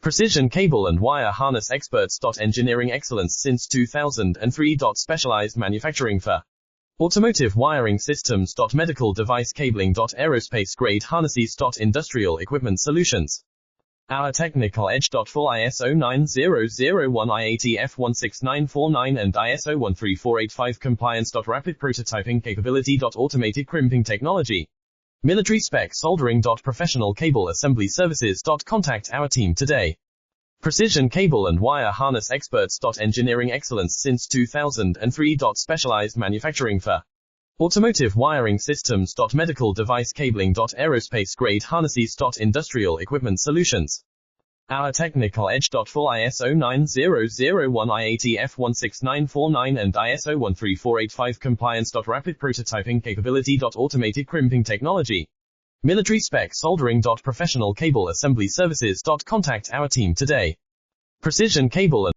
Precision cable and wire harness experts. Engineering excellence since 2003. Specialized manufacturing for automotive wiring systems. Medical device cabling. Aerospace grade harnesses. Industrial equipment solutions. Our technical edge. Full ISO 9001 IATF 16949 and ISO 13485 compliance. Rapid prototyping capability. Automated crimping technology. Military spec soldering. Professional cable assembly services. Contact our team today. Precision cable and wire harness experts. Engineering excellence since 2003. Specialized manufacturing for automotive wiring systems. Medical device cabling. Aerospace grade harnesses. Industrial equipment solutions. Our technical edge. Full ISO 9001 IATF 16949 and ISO 13485 compliance. Rapid prototyping capability. Automated crimping technology. Military spec soldering. Professional cable assembly services. Contact our team today. Precision cable and